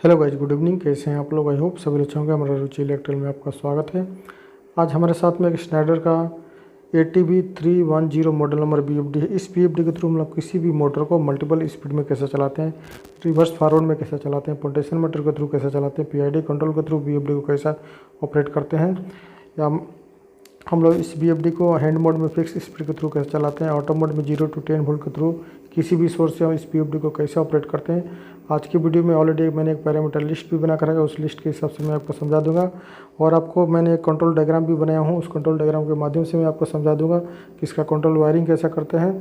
Hello guys, good evening. कैसे हैं आप लोग? आई होप सभी अच्छे होंगे। हमारा रुचि इलेक्ट्रिकल में आपका स्वागत है। आज हमारे साथ में एक स्नाइडर का ATV310 मॉडल नंबर BFD है। इस BFD के थ्रू हम लोग किसी भी मोटर को मल्टीपल स्पीड में कैसे चलाते हैं, रिवर्स फॉरवर्ड में कैसे चलाते हैं, पोटेंशियल मीटर के थ्रू कैसे चलाते हैं, PID कंट्रोल के थ्रू BFD को कैसा ऑपरेट करते हैं, या हम लोग इस BFD को हैंड मोड में फिक्स स्पीड के थ्रू कैसे चलाते हैं, ऑटो मोड में 0 to 10 वोल्ट के थ्रू किसी भी सोर्स से हम इस BFD को कैसे ऑपरेट करते हैं। आज की वीडियो में ऑलरेडी मैंने एक पैरामीटर लिस्ट भी बना कर रखा है, उस लिस्ट के हिसाब से मैं आपको समझा दूंगा। और आपको मैंने एक कंट्रोल डायग्राम भी बनाया हूँ, उस कंट्रोल डायग्राम के माध्यम से मैं आपको समझा दूंगा कि इसका कंट्रोल वायरिंग कैसा करते हैं।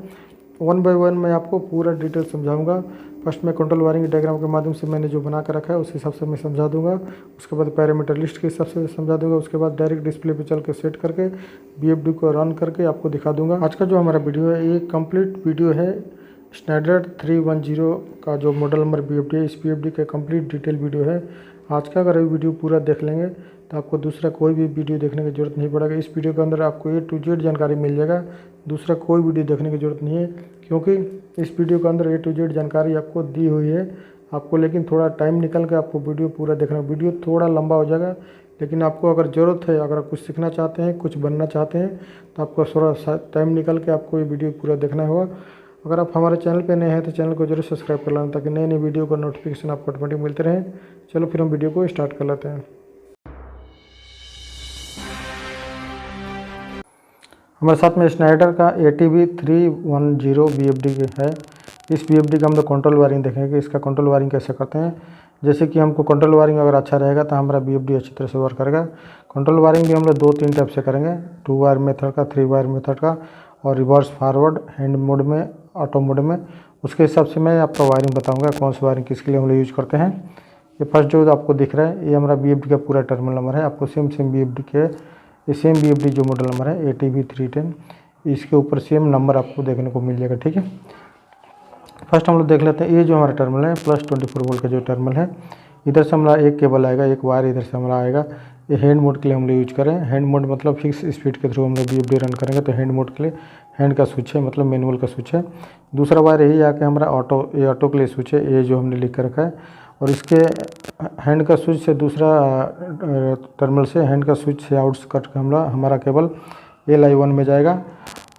1 by 1 मैं आपको पूरा डिटेल समझाऊंगा। फर्स्ट में कंट्रोल वायरिंग डायग्राम के माध्यम से मैंने जो बना कर रखा है उस हिसाब से मैं समझा दूंगा। उसके बाद पैरामीटर लिस्ट के हिसाब से समझा दूंगा। उसके बाद डायरेक्ट डिस्प्ले पे चल के सेट करके BFD को रन करके आपको दिखा दूंगा। आज का जो हमारा वीडियो है ये कंप्लीट वीडियो है स्नाइडर 310 का जो मॉडल नंबर BFD है, इस BFD का कंप्लीट डिटेल वीडियो है। आज का अगर ये वीडियो पूरा देख लेंगे तो आपको दूसरा कोई भी वीडियो देखने की ज़रूरत नहीं पड़ेगा। इस वीडियो के अंदर आपको A to Z जानकारी मिल जाएगा, दूसरा कोई वीडियो देखने की ज़रूरत नहीं है, क्योंकि इस वीडियो के अंदर A to Z जानकारी आपको दी हुई है। आपको लेकिन थोड़ा टाइम निकल के आपको वीडियो पूरा देखना। वीडियो थोड़ा लंबा हो जाएगा, लेकिन आपको अगर ज़रूरत है, अगर आप कुछ सीखना चाहते हैं, कुछ बनना चाहते हैं, तो आपको थोड़ा टाइम निकल के आपको ये वीडियो पूरा देखना होगा। अगर आप हमारे चैनल पे नए हैं तो चैनल को जरूर सब्सक्राइब कर लेना, ताकि नई नई वीडियो का नोटिफिकेशन आपको ऑटोमेटिक मिलते रहे। चलो फिर हम वीडियो को स्टार्ट कर लेते हैं। हमारे साथ में स्नाइडर का ATV310 BFD है। इस BFD का हम लोग कंट्रोल वायरिंग देखेंगे, इसका कंट्रोल वायरिंग कैसे करते हैं। जैसे कि हमको कंट्रोल वायरिंग अगर अच्छा रहेगा तो हमारा BFD अच्छी तरह से वर्क करेगा। कंट्रोल वायरिंग भी हम लोग 2-3 टाइप से करेंगे, 2 वायर मेथड का, 3 वायर मेथड का, और रिवर्स फॉरवर्ड, हैंड मोड में, ऑटो मोड में। उसके हिसाब से मैं आपको वायरिंग बताऊंगा कौन सी वायरिंग किसके लिए हम लोग यूज़ करते हैं। ये फर्स्ट जो आपको दिख रहा है ये हमारा BFD का पूरा टर्मिनल नंबर है। आपको सेम BFD के ये सेम BFD जो मॉडल नंबर है ATV310, इसके ऊपर सेम नंबर आपको देखने को मिल जाएगा। ठीक है, फर्स्ट हम लोग देख लेते हैं। ये जो हमारा टर्मिनल है +24 वोल्ट का जो टर्मिनल है, इधर से हमारा एक केबल आएगा, एक वायर इधर से हमारा आएगा। ये हैंड मोड के लिए हम लोग यूज करें। हैंड मोड मतलब फिक्स स्पीड के थ्रू हम लोग BFD रन करेंगे, तो हैंड मोड के लिए हैंड का स्विच है, मतलब मैनुअल का स्विच है। दूसरा वायर यही आके हमारा ये ऑटो के लिए स्विच है, ये जो हमने लिख कर रखा है। और इसके हैंड का स्विच से दूसरा टर्मिनल से हैंड का स्विच से आउट कट के हमारा केबल LI1 में जाएगा।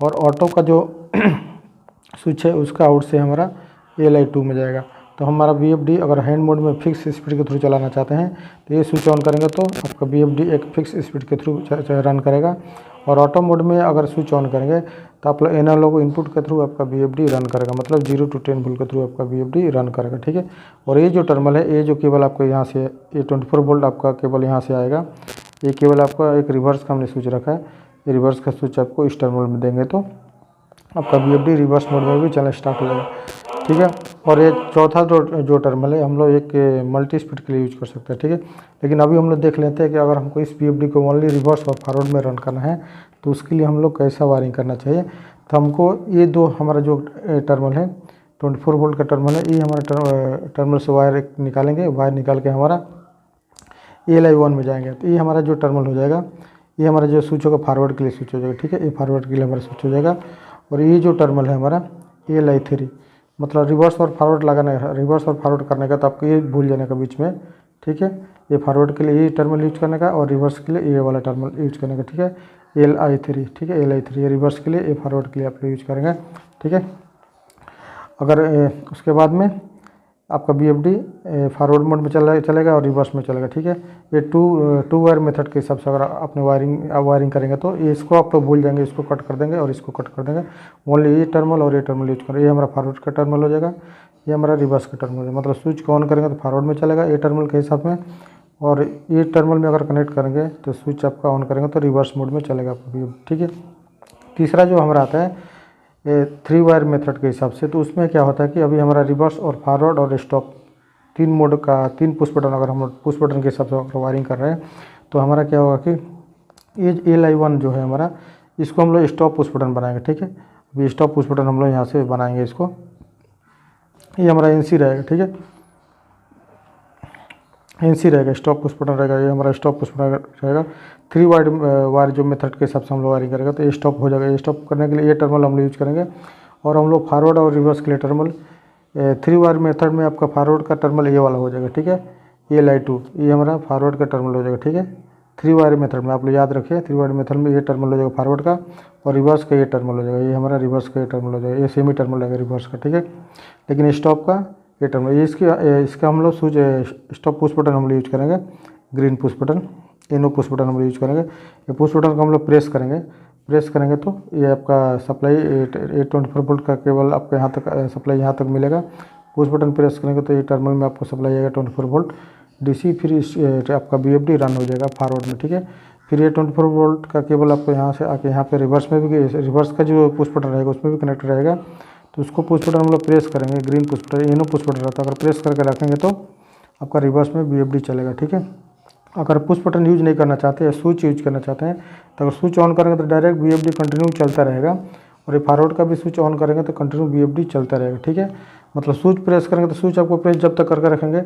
और ऑटो का जो स्विच है उसका आउट से हमारा LI2 में जाएगा। तो हमारा BFD अगर हैंड मोड में फिक्स स्पीड के थ्रू चलाना चाहते हैं तो ये स्विच ऑन करेंगे तो आपका BFD एक फिक्स स्पीड के थ्रू रन करेगा। और ऑटो मोड में अगर स्विच ऑन करेंगे तो आप एनालॉग इनपुट के थ्रू आपका BFD रन करेगा, मतलब 0 to 10 वोल्ट के थ्रू आपका BFD रन करेगा। ठीक है, और ये जो टर्मिनल है, ये जो केबल आपको यहाँ से, ये 24 वोल्ट आपका केबल यहाँ से आएगा। ये केबल आपका एक रिवर्स का हमने स्विच रखा है, ये रिवर्स का स्विच आपको इस टर्मिनल में देंगे तो आपका BFD रिवर्स मोड में भी चलना स्टार्ट हो जाएगा। ठीक है, और ये चौथा जो टर्मिनल है हम लोग एक मल्टी स्पीड के लिए यूज कर सकते हैं। ठीक है, लेकिन अभी हम लोग देख लेते हैं कि अगर हमको इस BFD को ओनली रिवर्स और फॉरवर्ड में रन करना है तो उसके लिए हम लोग कैसा वायरिंग करना चाहिए। तो हमको ये दो हमारा जो टर्मिनल है 24 वोल्ट का टर्मिनल है, ये हमारा टर्मिनल से वायर निकालेंगे। वायर निकाल के हमारा LI1 में जाएंगे, तो ये हमारा जो टर्मिनल हो जाएगा, ये हमारा जो स्विच होगा फॉरवर्ड के लिए स्विच हो जाएगा। ठीक है, ये फॉरवर्ड के लिए हमारा स्विच हो जाएगा। और ये जो टर्मिनल है हमारा LI3, मतलब रिवर्स और फॉरवर्ड लगाना है, रिवर्स और फॉरवर्ड करने का, तो आपको ये भूल जाने का बीच में। ठीक है, ये फॉरवर्ड के लिए ये टर्मिनल यूज करने का और रिवर्स के लिए ये वाला टर्मिनल यूज करने का। ठीक है, LI3। ठीक है, LI3 ये रिवर्स के लिए, ये फॉरवर्ड के लिए आप यूज करेंगे। ठीक है, अगर उसके बाद में आपका BFD फॉरवर्ड मोड में चलेगा और रिवर्स में चलेगा। ठीक है, ये टू वायर मेथड के हिसाब से अगर आपने वायरिंग करेंगे तो ये इसको आप लोग भूल जाएंगे, इसको कट कर देंगे और इसको कट कर देंगे। ओनली ये टर्मिनल और ये टर्मिनल यूज करें। ये हमारा फॉरवर्ड का टर्मिनल हो जाएगा, ये हमारा रिवर्स का टर्मिनल है, मतलब स्विच को ऑन करेंगे तो फॉरवर्ड में चलेगा ये टर्मिनल के हिसाब में, और ये टर्मिनल में अगर कनेक्ट करेंगे तो स्विच आपका ऑन करेंगे तो रिवर्स मोड में चलेगा आपका BFD। ठीक है, तीसरा जो हमारा आता है 3 वायर मेथड के हिसाब से, तो उसमें क्या होता है कि अभी हमारा रिवर्स और फॉरवर्ड और स्टॉप 3 मोड का 3 पुश बटन, अगर हम पुश बटन के हिसाब से अगर वायरिंग कर रहे हैं तो हमारा क्या होगा कि ये LI1 जो है हमारा, इसको हम लोग स्टॉप पुश बटन बनाएंगे। ठीक है, अभी स्टॉप पुश बटन हम लोग यहाँ से बनाएंगे इसको, ये हमारा NC रहेगा। ठीक है, NC रहेगा, स्टॉप पुश बटन रहेगा, ये हमारा स्टॉप पुश बटन रहेगा। 3 वायर जो मेथड के हिसाब से हम लोग वायरिंग करेंगे तो ये स्टॉप हो जाएगा। ये स्टॉप करने के लिए ये टर्मिनल हम लोग यूज करेंगे। और हम लोग फॉरवर्ड और रिवर्स के लिए टर्मिनल 3 वायर मेथड में आपका फॉरवर्ड का टर्मिनल ये वाला हो जाएगा। ठीक है, ALI2 ये हमारा फॉरवर्ड का टर्मिनल हो जाएगा, ठीक है। 3 वायर मेथड में आप लोग याद रखिए, 3 वायर मेथड में ये टर्मिनल हो जाएगा फॉरवर्ड का, और रिवर्स का ये टर्मिनल हो जाएगा, ये हमारा रिवर्स का ये टर्मिनल हो जाएगा, ये सेमी टर्मिनल रहेगा रिवर्स का, ठीक है। लेकिन स्टॉप का ये टर्मिनल, ये इसका हम लोग स्विच स्टॉप पुश बटन हम लोग यूज करेंगे, green push button, NO push button हम लोग यूज करेंगे। ये पुश बटन को हम लोग प्रेस करेंगे तो ये आपका सप्लाई 824 वोल्ट का केबल आपको यहाँ तक सप्लाई यहाँ तक मिलेगा। पुश बटन प्रेस करेंगे तो ये टर्मिनल में आपको सप्लाई आएगा 24 वोल्ट DC, फिर आपका BFD रन हो जाएगा फॉरवर्ड में, ठीक है। फिर ये 24 वोल्ट का केबल आपको यहाँ से आके यहाँ पे रिवर्स में भी, रिवर्स का जो पुश बटन रहेगा उसमें भी कनेक्ट रहेगा। तो उसको पुश बटन हम लोग प्रेस करेंगे, green push button, NO push button रहता है, अगर प्रेस करके रखेंगे तो आपका रिवर्स में BFD चलेगा, ठीक है। अगर पुश बटन यूज नहीं करना चाहते हैं, स्विच यूज करना चाहते हैं, तो अगर स्विच ऑन करेंगे तो डायरेक्ट BFD कंटिन्यू चलता रहेगा, और ये फॉरवर्ड का भी स्विच ऑन करेंगे तो कंटिन्यू BFD चलता रहेगा, ठीक है। मतलब स्विच प्रेस करेंगे तो स्विच आपको प्रेस जब तक करके रखेंगे,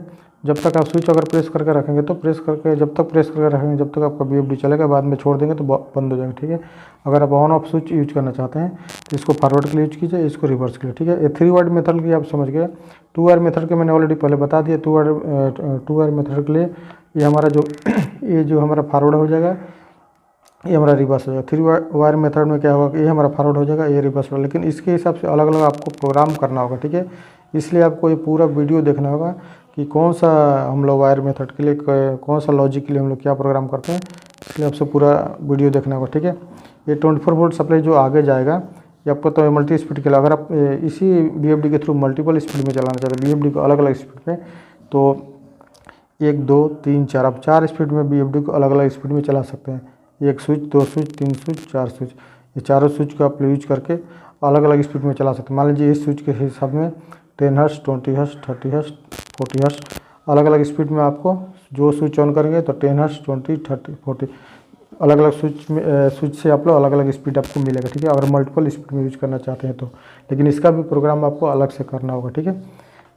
जब तक आप स्विच अगर प्रेस करके रखेंगे तो जब तक प्रेस करके रखेंगे जब तक आपका BFD चलेगा, बाद में छोड़ देंगे तो बंद हो जाएगा, ठीक है। अगर आप ऑन ऑफ स्विच यूज करना चाहते हैं तो इसको फॉरवर्ड के लिए यूज कीजिए, इसको रिवर्स के लिए, ठीक है। ये 3 वायर मेथड की आप समझ गए। 2 वायर मेथड के मैंने ऑलरेडी पहले बता दिया। 2 वायर मेथड के लिए ये हमारा ये जो हमारा फॉरवर्ड हो जाएगा, ये हमारा रिवर्स हो जाएगा। 3 वायर मेथड में क्या होगा कि ये हमारा फॉरवर्ड हो जाएगा, ये रिवर्स होगा, लेकिन इसके हिसाब से अलग अलग आपको प्रोग्राम करना होगा, ठीक है। इसलिए आपको ये पूरा वीडियो देखना होगा कि कौन सा हम लोग वायर मेथड के लिए, कौन सा लॉजिक के लिए हम लोग क्या प्रोग्राम करते हैं, इसलिए आपसे पूरा वीडियो देखना होगा, ठीक है। ये 24 वोल्ट सप्लाई जो आगे जाएगा ये आपको तो मल्टी स्पीड के लिए, अगर आप इसी BFD के थ्रू मल्टीपल स्पीड में चलाना चाहते हैं, BFD को अलग अलग स्पीड में, तो 1 2 3 4 आप 4 स्पीड में BFD को अलग अलग स्पीड में चला सकते हैं। 1 स्विच, 2 स्विच, 3 स्विच, 4 स्विच, ये चारों स्विच को आप यूज करके अलग अलग स्पीड में चला सकते हैं। मान लीजिए इस स्विच के हिसाब में 10 हर्ट्ज, 20 हर्ट्ज, 30 हर्ट्ज, 40 हर्ट्ज, अलग अलग स्पीड में आपको जो स्विच ऑन करेंगे तो 10 हर्ट्ज, 20, 30, 40 अलग अलग स्विच से आप लोग अलग अलग स्पीड आपको मिलेगा, ठीक है। अगर मल्टीपल स्पीड में यूज करना चाहते हैं तो, लेकिन इसका भी प्रोग्राम आपको अलग से करना होगा, ठीक है।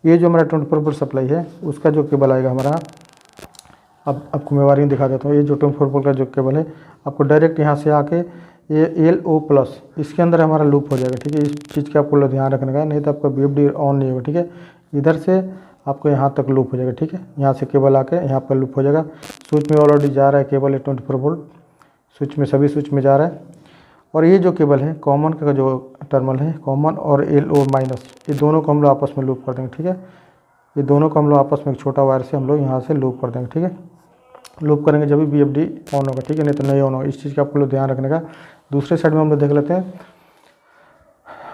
ये जो हमारा 24 वोल्ट सप्लाई है उसका जो केबल आएगा हमारा, अब आपको मैं वायरिंग दिखा देता हूँ। ये जो 24 वोल्ट का जो केबल है आपको डायरेक्ट यहाँ से आके ये LO+ इसके अंदर हमारा लूप हो जाएगा, ठीक है। इस चीज़ का आपको ध्यान रखने का, नहीं तो आपका BFD ऑन नहीं होगा, ठीक है। इधर से आपको यहाँ तक लूप हो जाएगा, ठीक है। यहाँ से केबल आके यहाँ पर लूप हो जाएगा। स्विच में ऑलरेडी जा रहा है केबल, 24 वोल्ट स्विच में, सभी स्विच में जा रहा है। और ये जो केबल है कॉमन का जो टर्मिनल है, कॉमन और LO-, ये दोनों को हम लोग आपस में लूप कर देंगे, ठीक है। ये दोनों को हम लोग आपस में एक छोटा वायर से हम लोग यहाँ से लूप कर देंगे, ठीक है। लूप करेंगे जब भी BFD ऑन होगा, ठीक है, नहीं तो नहीं ऑन होगा। इस चीज़ का आपको लोग ध्यान रखने का। दूसरे साइड में हम लोग देख लेते हैं,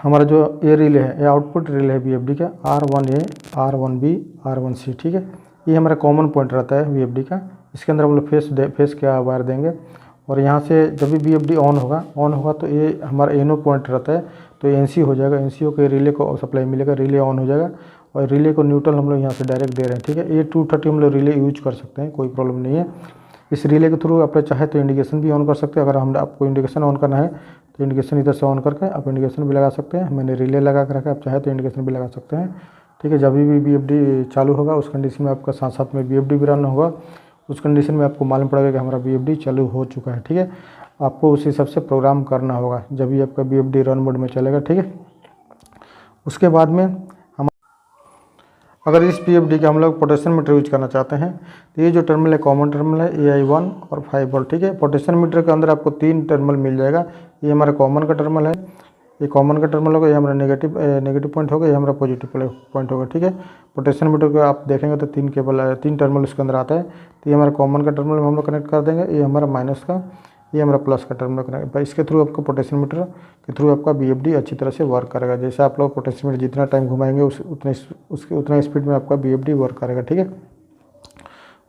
हमारा जो ये रिले है, ये आउटपुट रिले है BFD का, R1A, R1B, R1C, ठीक है। ये हमारा कॉमन पॉइंट रहता है BFD का। इसके अंदर हम लोग फेस का वायर देंगे, और यहाँ से जब भी BFD ऑन होगा तो ये हमारा NO पॉइंट रहता है, तो NC हो जाएगा। NCO के रिले को सप्लाई मिलेगा, रिले ऑन हो जाएगा, और रिले को न्यूट्रल हम लोग यहाँ से डायरेक्ट दे रहे हैं, ठीक है। ये 230 हम लोग रिले यूज कर सकते हैं, कोई प्रॉब्लम नहीं है। इस रिले के थ्रू आप चाहे तो इंडिकेशन भी ऑन कर सकते हैं। अगर आपको इंडिकेशन ऑन करना है तो इंडिकेशन इधर से ऑन करके आप इंडिकेशन भी लगा सकते हैं। मैंने रिले लगा कर रखा है, आप चाहे तो इंडिकेशन भी लगा सकते हैं, ठीक है। जब भी BFD चालू होगा उस कंडीशन में आपका साथ साथ में BFD भी रन होगा, उस कंडीशन में आपको मालूम पड़ेगा कि हमारा BFD चालू हो चुका है, ठीक है। आपको उस हिसाब से प्रोग्राम करना होगा जब भी आपका BFD रन मोड में चलेगा, ठीक है। उसके बाद में हम अगर इस BFD का हम लोग पोटेंशियल मीटर यूज करना चाहते हैं तो ये जो टर्मिनल है कॉमन टर्मिनल है, AI1 और 5 वोल्ट, ठीक है। पोटेंशियल मीटर के अंदर आपको 3 टर्मिनल मिल जाएगा। ये हमारा कॉमन का टर्मिनल है, ये कॉमन का टर्मिनल होगा, ये हमारा नेगेटिव पॉइंट होगा, ये हमारा पॉजिटिव पॉइंट होगा, ठीक है। पोटेंशियल मीटर को आप देखेंगे तो 3 टर्मिनल उसके अंदर आता है। तो ये हमारा कॉमन का टर्मिनल हम लोग कनेक्ट कर देंगे, ये हमारा माइनस का, ये हमारा प्लस का टर्मिनल कनेक्ट। इसके थ्रू आपका पोटेंशियल मीटर के थ्रू आपका BFD अच्छी तरह से वर्क करेगा। जैसे आप लोग पोटेंशियल मीटर जितना टाइम घुमाएंगे उतना स्पीड में आपका BFD वर्क करेगा, ठीक है।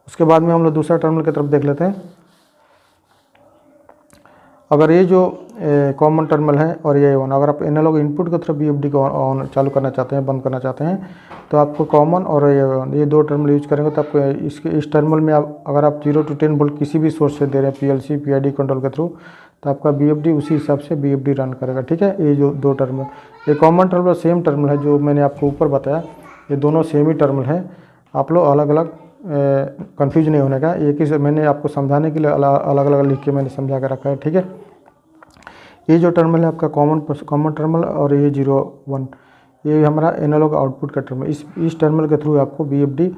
उसके बाद में हम लोग दूसरा टर्मिनल की तरफ देख लेते हैं। अगर ये जो कॉमन टर्मिनल है और ये ऑन, अगर आप एनालॉग इनपुट की तरफ BFD को ऑन चालू करना चाहते हैं, बंद करना चाहते हैं, तो आपको कॉमन और ये 2 टर्मिनल यूज करेंगे तो आपको इस टर्मिनल में अगर आप 0 to 10 वोल्ट किसी भी सोर्स से दे रहे हैं PLC PID कंट्रोल के थ्रू, तो आपका BFD उसी हिसाब से BFD रन करेगा, ठीक है। ये जो 2 टर्मिनल, ये कॉमन टर्मिनल सेम टर्मिनल है जो मैंने आपको ऊपर बताया, ये दोनों सेम ही टर्मिनल है। आप लोग अलग अलग कंफ्यूज नहीं होने का, एक ही मैंने आपको समझाने के लिए अलग अलग लिख के मैंने समझा कर रखा है, ठीक है। ये जो टर्मिनल है आपका कॉमन टर्मिनल और ये 0 1, ये हमारा एनालॉग आउटपुट का टर्मिनल। इस टर्मिनल के थ्रू आपको BFD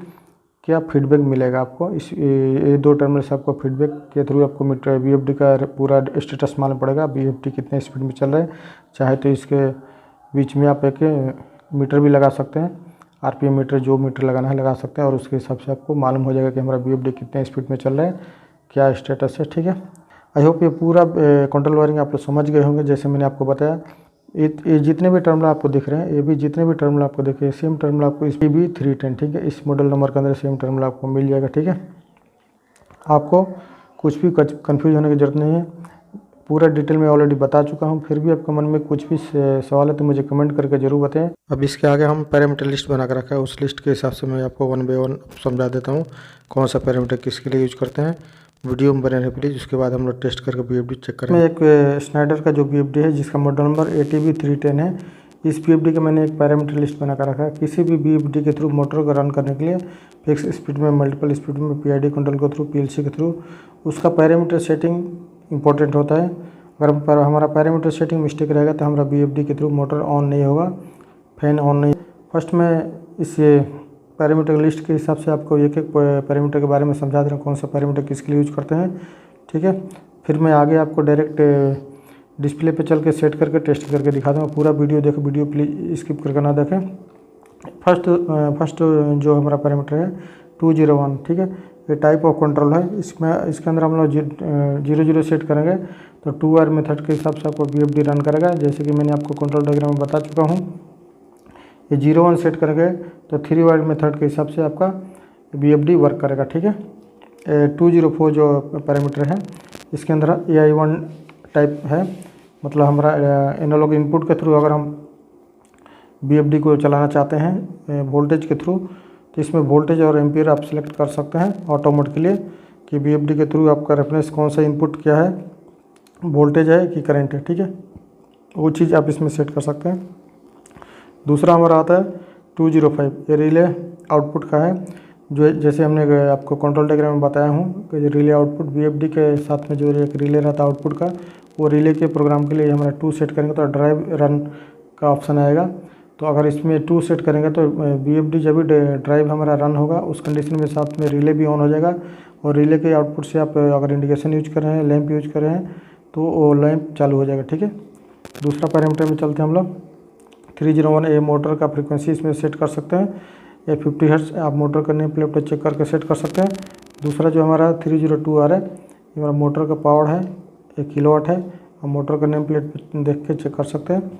क्या फीडबैक मिलेगा आपको। ये 2 टर्मिनल से आपको फीडबैक के थ्रू आपको मीटर BFD का पूरा स्टेटस मालूम पड़ेगा, BFD कितने स्पीड में चल रहा है। चाहे तो इसके बीच में आप एक मीटर भी लगा सकते हैं, RPM मीटर, जो मीटर लगाना है लगा सकते हैं, और उसके हिसाब से आपको मालूम हो जाएगा कि हमारा BFD कितने स्पीड में चल रहा है, क्या स्टेटस है। ठीक है, आई होप ये पूरा कंट्रोल वायरिंग आप लोग समझ गए होंगे। जैसे मैंने आपको बताया, ये जितने भी टर्मिनल आपको दिख रहे हैं, ये भी जितने भी टर्मिनल आपको दिख रहे हैं, सेम टर्मिनल आपको इस भी 310, ठीक है, इस मॉडल नंबर के अंदर सेम टर्मिनल आपको मिल जाएगा। ठीक है, आपको कुछ भी कंफ्यूज होने की ज़रूरत नहीं है, पूरा डिटेल में ऑलरेडी बता चुका हूँ। फिर भी आपके मन में कुछ भी सवाल है तो मुझे कमेंट करके ज़रूर बताएं। अब इसके आगे हम पैरामीटर लिस्ट बना कर रखा है, उस लिस्ट के हिसाब से मैं आपको 1 बाय 1 समझा देता हूँ कौन सा पैरामीटर किसके लिए यूज करते हैं। वीडियो में बने रहे प्लीज़, उसके बाद हम लोग टेस्ट करके BFD चेक करेंगे। मैं एक स्नाइडर का जो BFD है जिसका मॉडल नंबर ATB310 है, इस BFD का मैंने एक पैरामीटर लिस्ट बना कर रखा है। किसी भी BFD के थ्रू मोटर को रन करने के लिए फिक्स स्पीड में, मल्टीपल स्पीड में, PID कंट्रोल के थ्रू, PLC के थ्रू, उसका पैरामीटर सेटिंग इंपॉर्टेंट होता है। अगर हमारा पैरामीटर सेटिंग मिस्टेक रहेगा तो हमारा BFD के थ्रू मोटर ऑन नहीं होगा, फैन ऑन नहीं। फर्स्ट में इस पैरामीटर लिस्ट के हिसाब से आपको एक एक पैरामीटर के बारे में समझा दे रहा हूँ, कौन सा पैरामीटर किसके लिए यूज करते हैं। ठीक है, फिर मैं आगे आपको डायरेक्ट डिस्प्ले पे चल के सेट करके टेस्ट करके दिखा दूँगा। पूरा वीडियो देखो, वीडियो प्लीज़ स्किप करके ना देखें। फर्स्ट जो हमारा पैरामीटर है 201, ठीक है, ये टाइप ऑफ कंट्रोल है। इसके अंदर हम लोग 0 सेट करेंगे तो 2R मेथड के हिसाब से आपको BFD रन करेगा। जैसे कि मैंने आपको कंट्रोल डायग्राम में बता चुका हूँ। ये 01 सेट करेंगे तो 3R मेथड के हिसाब से आपका BFD वर्क करेगा। ठीक है, 204 जो पैरामीटर है इसके अंदर AI1 टाइप है, मतलब हमारा एनालॉग इनपुट के थ्रू अगर हम BFD को चलाना चाहते हैं वोल्टेज के थ्रू, तो इसमें वोल्टेज और एम्पियर आप सेलेक्ट कर सकते हैं ऑटो मोड के लिए कि BFD के थ्रू आपका रेफरेंस कौन सा इनपुट क्या है, वोल्टेज है कि करंट है। ठीक है, वो चीज़ आप इसमें सेट कर सकते हैं। दूसरा हमारा आता है 205, ये रिले आउटपुट का है। जो जैसे हमने आपको कंट्रोल डायग्राम में बताया हूँ कि रिले आउटपुट BFD के साथ में जो एक रिले रहता है आउटपुट का, वो रिले के प्रोग्राम के लिए हमारा 2 सेट करेंगे तो ड्राइव रन का ऑप्शन आएगा। तो अगर इसमें 2 सेट करेंगे तो BFD जब भी ड्राइव हमारा रन होगा उस कंडीशन में साथ में रिले भी ऑन हो जाएगा, और रिले के आउटपुट से आप अगर इंडिकेशन यूज कर रहे हैं, लैंप यूज कर रहे हैं, तो वो लैंप चालू हो जाएगा। ठीक है, दूसरा पैरामीटर में चलते हैं हम लोग। 301A मोटर का फ्रीक्वेंसी इसमें सेट कर सकते हैं, या 50 हर्ट्ज आप मोटर का नेम प्लेट पर चेक करके सेट कर सकते हैं। दूसरा जो हमारा 302R है, ये हमारा मोटर का पावर है, 1 किलोवाट है, हम मोटर का नेम प्लेट पर देख के चेक कर सकते हैं।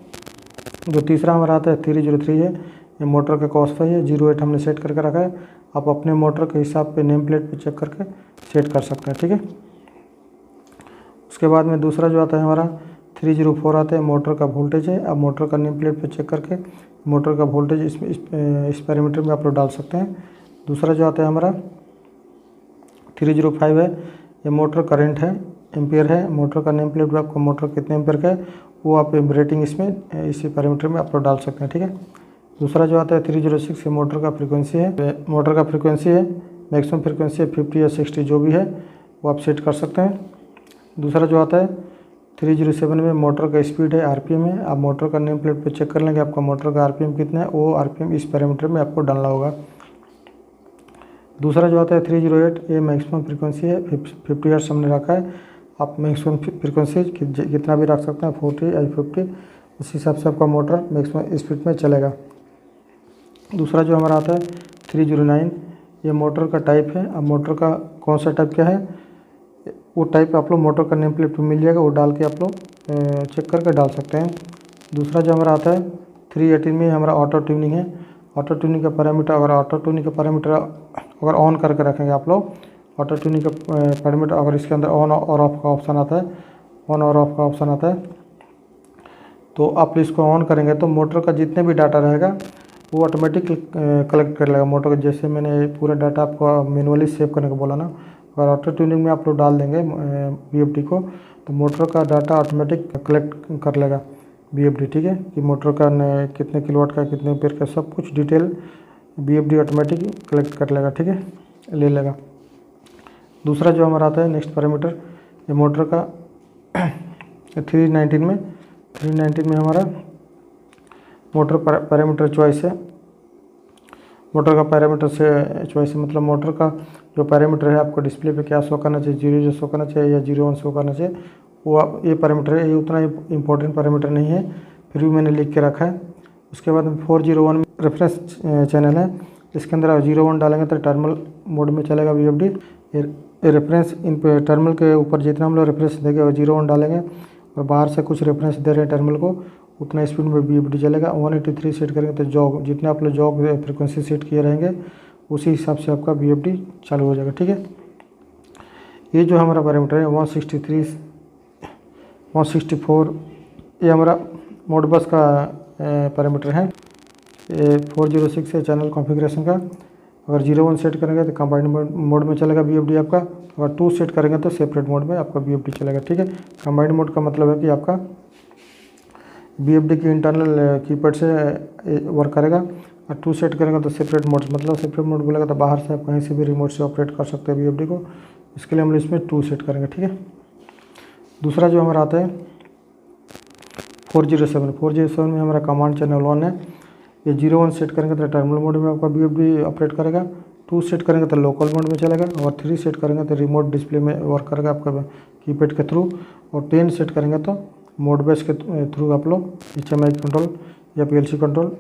जो तीसरा हमारा आता है 303 है, ये मोटर का कॉस्फाई है, 08 हमने सेट करके रखा है। आप अपने मोटर के हिसाब पे नेम प्लेट पे चेक करके सेट कर सकते हैं। ठीक है, उसके बाद में दूसरा जो आता है हमारा 304 आता है, मोटर का वोल्टेज है। आप मोटर का नेम प्लेट पे चेक करके मोटर का वोल्टेज इस पैरामीटर में आप लोग डाल सकते हैं। दूसरा जो आता है हमारा 305 है, ये मोटर करंट है, एम्पियर है। मोटर का नेम प्लेट पे आपको मोटर कितने एम्पियर का है वो आप रेटिंग इसमें इसी पैरामीटर में आप लोग डाल सकते हैं। ठीक है, दूसरा जो आता है 306, ये मोटर का फ्रीक्वेंसी है। मोटर का फ्रीक्वेंसी है, मैक्सिमम फ्रीक्वेंसी है 50 या 60 जो भी है वो आप सेट कर सकते हैं। दूसरा जो आता है 307 में मोटर का स्पीड है, RPM है। आप मोटर का नेम प्लेट पे चेक कर लेंगे आपका मोटर का RPM कितना है, वो RPM इस पैरामीटर में आपको डालना होगा। दूसरा जो आता है 308, ये मैक्सिमम फ्रीक्वेंसी है, 50 हर्ट्ज हमने रखा है। आप मैक्सिमम फ्रीक्वेंसी कितना भी रख सकते हैं, 40 या 50, इस हिसाब से आपका मोटर मैक्सिमम स्पीड में चलेगा। दूसरा जो हमारा आता है 309, ये मोटर का टाइप है। अब मोटर का कौन सा टाइप क्या है वो टाइप आप लोग मोटर का नेम प्लेट पर मिल जाएगा, वो डाल के आप लोग चेक करके डाल सकते हैं। दूसरा जो हमारा आता है 318 में हमारा ऑटो ट्यूनिंग है। ऑटो ट्यूनिंग का पैरामीटर, अगर ऑटो ट्यूनिंग का पैरामीटर अगर ऑन करके रखेंगे आप लोग, ऑटो ट्यूनिंग का पैरामीटर अगर इसके अंदर ऑन और ऑफ का ऑप्शन आता है, ऑन और ऑफ का ऑप्शन आता है, तो आप इसको ऑन करेंगे तो मोटर का जितने भी डाटा रहेगा वो ऑटोमेटिक कलेक्ट कर लेगा मोटर का। जैसे मैंने पूरा डाटा आपको मैनुअली सेव करने को बोला ना, अगर ऑटो ट्यूनिंग में आप लोग डाल देंगे BFD को तो मोटर का डाटा ऑटोमेटिक कलेक्ट कर लेगा BFD। ठीक है, कि मोटर का कितने किलोवाट का, कितने एम्पीयर का, सब कुछ डिटेल BFD ऑटोमेटिक कलेक्ट कर लेगा। ठीक है, ले लेगा। दूसरा जो हमारा आता है नेक्स्ट पैरामीटर, ये मोटर का 319 में हमारा मोटर पैरामीटर चॉइस है। मोटर का पैरामीटर से चॉइस, मतलब मोटर का जो पैरामीटर है आपको डिस्प्ले पे क्या शो करना चाहिए, 0 शो करना चाहिए या 0 शो करना चाहिए, वो आप ये पैरामीटर है, ये उतना इंपॉर्टेंट पैरामीटर नहीं है, फिर भी मैंने लिख के रखा है। उसके बाद 401 में रेफरेंस चैनल है, इसके अंदर आप 01 डालेंगे तो टर्मिनल मोड में चलेगा VFD। रेफरेंस इन पे टर्मिनल के ऊपर जितना हम लोग रेफरेंस देंगे और 01 डालेंगे और बाहर से कुछ रेफरेंस दे रहे हैं टर्मिनल को, उतना स्पीड में VFD चलेगा। 183 सेट करेंगे तो जॉग जितने आप लोग जॉग फ्रिक्वेंसी सेट किए रहेंगे उसी हिसाब से आपका VFD चालू हो जाएगा, ठीक है। ये जो हमारा पैरामीटर है 163 164 ये हमारा मोडबस का पैरामीटर है। ये 406 है चैनल कॉन्फ़िगरेशन का। अगर 01 सेट करेंगे तो कंबाइंड मोड में चलेगा VFD आपका, अगर 2 सेट करेंगे तो सेपरेट मोड में आपका VFD चलेगा, ठीक है। कंबाइंड मोड का मतलब है कि आपका VFD की इंटरनल कीपैड से वर्क करेगा, और 2 सेट करेंगे तो सेपरेट मोड, मतलब सेपरेट मोड बोलेगा तो बाहर से आप कहीं से भी रिमोट से ऑपरेट कर सकते हैं VFD को। इसके लिए हम इसमें 2 सेट करेंगे, ठीक है। दूसरा जो हमारा आता है 407 में हमारा कमांड चैनल 1 है। ये 01 सेट करेंगे तो टर्मिनल मोड में आपका VFD ऑपरेट करेगा, 2 सेट करेंगे तो लोकल मोड में चलेगा, और 3 सेट करेंगे तो रिमोट डिस्प्ले में वर्क करेगा आपका कीपैड के थ्रू, और 10 सेट करेंगे तो मोडबस के थ्रू आप लोग HMI कंट्रोल या PLC कंट्रोल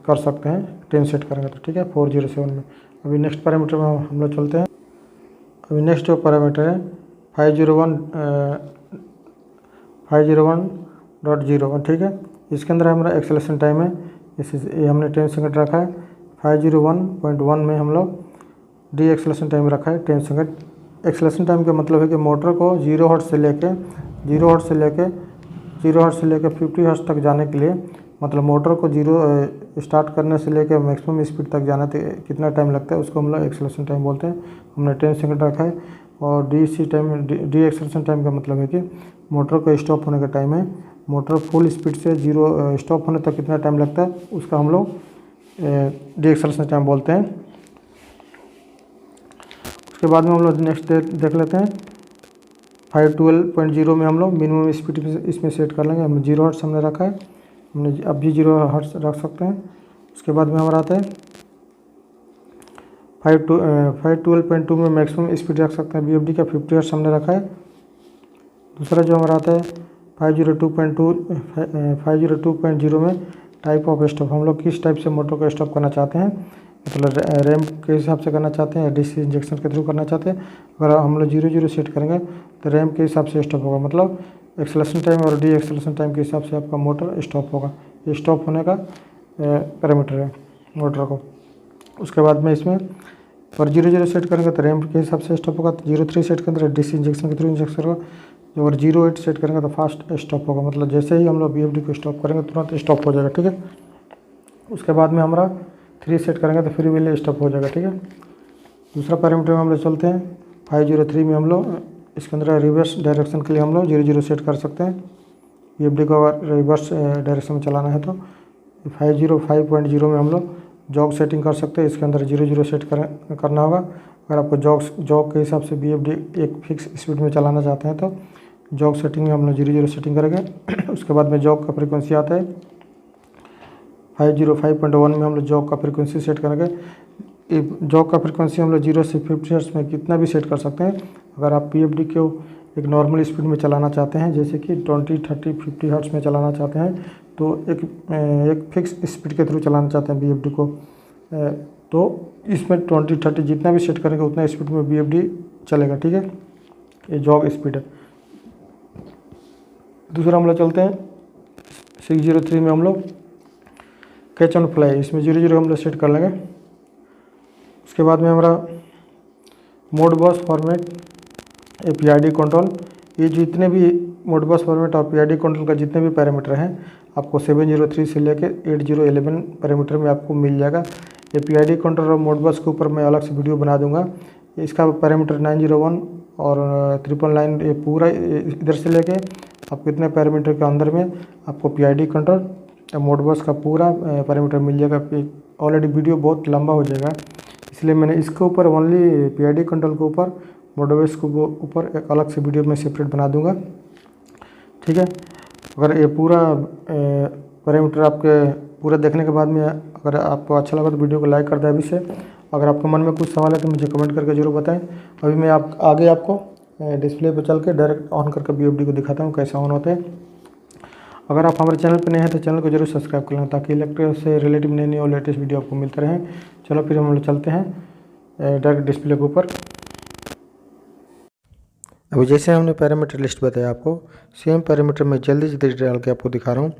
कर सकते हैं 10 सेट करेंगे तो, ठीक है। 407 में अभी नेक्स्ट पैरामीटर में हम लोग चलते हैं। अभी नेक्स्ट जो पैरामीटर है 501.01, ठीक है। इसके अंदर हमारा एक्सेलेरेशन टाइम है, ये हमने 10 सेकंड रखा है। 501.1 में हम लोग डी एक्सेलेरेशन टाइम रखा है 10 सेकंड। एक्सेलेरेशन टाइम का मतलब है कि मोटर को 0 हर्ट्ज से लेके 50 हर्ट्ज तक जाने के लिए, मतलब मोटर को 0 स्टार्ट करने से लेकर मैक्सिमम स्पीड तक जाना तो कितना टाइम लगता है उसको हम लोग एक्सेलेरेशन टाइम बोलते हैं। हमने 10 सेकंड रखा है। और डी एक्सेलेरेशन टाइम का मतलब है कि मोटर को स्टॉप होने का टाइम है। मोटर फुल स्पीड से 0 स्टॉप होने तक कितना टाइम लगता है उसका हम लोग डी एक्सेलेरेशन टाइम बोलते हैं। उसके बाद में हम लोग नेक्स्ट देख लेते हैं 512.0 में हम लोग मिनिमम स्पीड इसमें सेट कर लेंगे। हमने 0 हर्ट्ज हमने रखा है, हमने अब भी 0 हर्ट्ज रख सकते हैं। उसके बाद में हमारा आता है 512.2 में मैक्सिमम स्पीड रख सकते हैं VFD का, 50 हर्ट्ज हमने रखा है। दूसरा जो हमारा आता है 502.0 में टाइप ऑफ स्टॉप, हम लोग किस टाइप से मोटर को स्टॉप करना चाहते हैं, मतलब रैम के हिसाब से करना चाहते हैं, DC इंजेक्शन के थ्रू करना चाहते हैं। अगर हम लोग 0 सेट करेंगे तो रैम के हिसाब से स्टॉप होगा, मतलब एक्सेलेरेशन टाइम और डी एक्सेलेरेशन टाइम के हिसाब से आपका मोटर स्टॉप होगा। ये स्टॉप होने का पैरामीटर है मोटर को। उसके बाद में इसमें और 0 सेट करेंगे तो रैम के हिसाब से स्टॉप होगा, 03 सेट करेंगे तो DC इंजेक्शन के थ्रू इंजेक्शन होगा, और 08 सेट करेंगे तो फास्ट स्टॉप होगा, मतलब जैसे ही हम लोग VFD को स्टॉप करेंगे तुरंत स्टॉप हो जाएगा, ठीक है। उसके बाद में हमारा 3 सेट करेंगे तो फ्री व्हील स्टॉप हो जाएगा, ठीक है। दूसरा पैरामीटर में हम लोग चलते हैं 503 में हम लोग इसके अंदर रिवर्स डायरेक्शन के लिए हम लोग 00 सेट कर सकते हैं। VFD को अगर रिवर्स डायरेक्शन में चलाना है तो 505.0 में हम लोग जॉग सेटिंग कर सकते हैं। इसके अंदर 00 सेट करना होगा। अगर आपको जॉग के हिसाब से VFD एक फिक्स स्पीड में चलाना चाहते हैं तो जॉग सेटिंग में हम लोग 00 सेटिंग करेंगे। उसके बाद में जॉग का फ्रीक्वेंसी आता है 505.1 में हम लोग जॉग का फ्रीक्वेंसी सेट करेंगे। जॉग का फ्रीक्वेंसी हम लोग 0 से 50 हर्ट्ज में कितना भी सेट कर सकते हैं। अगर आप VFD को एक नॉर्मल स्पीड में चलाना चाहते हैं, जैसे कि 20, 30, 50 हर्ट्ज में चलाना चाहते हैं, तो एक फिक्स स्पीड के थ्रू चलाना चाहते हैं VFD को, तो इसमें 20, 30 जितना भी सेट करेंगे उतना स्पीड में VFD चलेगा, ठीक है। ये जॉग स्पीड है। दूसरा हम लोग चलते हैं 603 में हम लोग कैच ऑन फ्लाई, इसमें 00 हम लोग सेट कर लेंगे। उसके बाद में हमारा मोडबस फॉर्मेट PID कंट्रोल, ये जितने भी मोडबस फॉर्मेट और PID कंट्रोल का जितने भी पैरामीटर हैं आपको 703 से लेकर 8011 पैरामीटर में आपको मिल जाएगा। ये PID कंट्रोल और मोडबस के ऊपर मैं अलग से वीडियो बना दूंगा। इसका पैरामीटर 901 और 999 ये पूरा इधर से लेके आप कितने पैरामीटर के अंदर में आपको PID कंट्रोल या मोडबस का पूरा पैरामीटर मिल जाएगा। ऑलरेडी वीडियो बहुत लंबा हो जाएगा, इसलिए मैंने इसके ऊपर ओनली PID कंट्रोल के ऊपर मोडबस के ऊपर एक अलग से वीडियो में सेपरेट बना दूंगा, ठीक है। अगर ये पूरा पैरामीटर आपके पूरा देखने के बाद में अगर आपको अच्छा लगा तो वीडियो को लाइक कर दें अभी से। अगर आपके मन में कुछ सवाल है तो मुझे कमेंट करके ज़रूर बताएं। अभी मैं आगे आपको डिस्प्ले पर चल के डायरेक्ट ऑन करके BFD को दिखाता हूँ कैसे ऑन होते हैं। अगर आप हमारे चैनल पर नए हैं तो चैनल को जरूर सब्सक्राइब कर लें ताकि इलेक्ट्रिक से रिलेटिव नई और लेटेस्ट वीडियो आपको मिलते रहें। चलो फिर हम लोग चलते हैं डायरेक्ट डिस्प्ले के ऊपर। अभी जैसे हमने पैरामीटर लिस्ट बताया आपको, सेम पैरामीटर मैं जल्दी डाल के आपको दिखा रहा हूँ,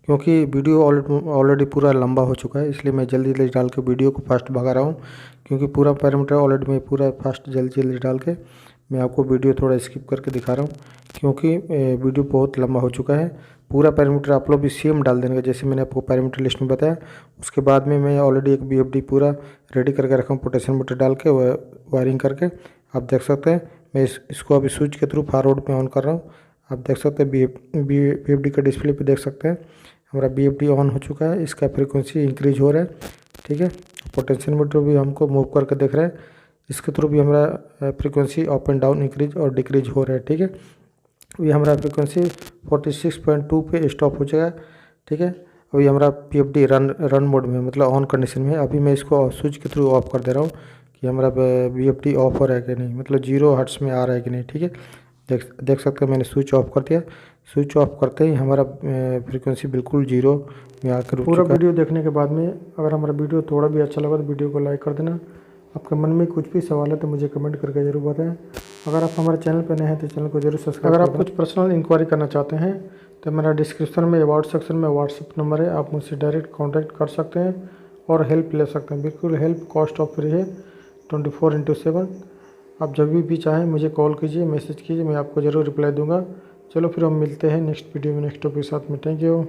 क्योंकि वीडियो ऑलरेडी पूरा लंबा हो चुका है, इसलिए मैं जल्दी डाल के वीडियो को फास्ट भगा रहा हूँ। क्योंकि पूरा पैरामीटर ऑलरेडी मैं पूरा फास्ट जल्दी डाल के मैं आपको वीडियो थोड़ा स्किप करके दिखा रहा हूँ, क्योंकि वीडियो बहुत लंबा हो चुका है। पूरा पैरामीटर आप लोग भी सेम डाल देंगे जैसे मैंने आपको पैरामीटर लिस्ट में बताया। उसके बाद में मैं ऑलरेडी एक BFD पूरा रेडी करके रखा हूँ, पोटेंशियल मीटर डाल के वायरिंग करके। आप देख सकते हैं मैं इसको अभी स्विच के थ्रू फॉरवर्ड में ऑन कर रहा हूँ। आप देख सकते हैं BFD का डिस्प्ले पे देख सकते हैं हमारा BFD ऑन हो चुका है, इसका फ्रीक्वेंसी इंक्रीज हो रहा है। ठीक है, पोटेंशियल मीटर भी हमको मूव करके देख रहे हैं, इसके थ्रू भी हमारा frequency up and down increase और डिक्रीज हो रहा है। ठीक है, अभी हमारा फ्रीक्वेंसी 46.2 पे स्टॉप हो जाएगा। ठीक है, अभी हमारा BFD रन मोड में मतलब ऑन कंडीशन में है। अभी मैं इसको स्विच के थ्रू ऑफ कर दे रहा हूँ कि हमारा BFD ऑफ हो रहा है कि नहीं, मतलब 0 हर्ट्ज में आ रहा है कि नहीं। ठीक है, देख सकते हैं मैंने स्विच ऑफ कर दिया। स्विच ऑफ करते ही हमारा फ्रीक्वेंसी बिल्कुल 0 में आकर रुक चुका है। पूरा वीडियो देखने के बाद में अगर हमारा वीडियो थोड़ा भी अच्छा लगा तो वीडियो को लाइक कर देना। आपके मन में कुछ भी सवाल है तो मुझे कमेंट करके ज़रूर बताएं। अगर आप हमारे चैनल पर नए हैं तो चैनल को जरूर सब्सक्राइब। अगर आप कुछ पर्सनल इंक्वायरी करना चाहते हैं तो मेरा डिस्क्रिप्शन में अबाउट सेक्शन में व्हाट्सएप नंबर है, आप मुझसे डायरेक्ट कांटेक्ट कर सकते हैं और हेल्प ले सकते हैं। बिल्कुल हेल्प कॉस्ट ऑफ फ्री है, 24/7। आप जब भी चाहें मुझे कॉल कीजिए, मैसेज कीजिए, मैं आपको ज़रूर रिप्लाई दूंगा। चलो फिर हम मिलते हैं नेक्स्ट वीडियो में नेक्स्ट टॉपिक के साथ में। Thank you.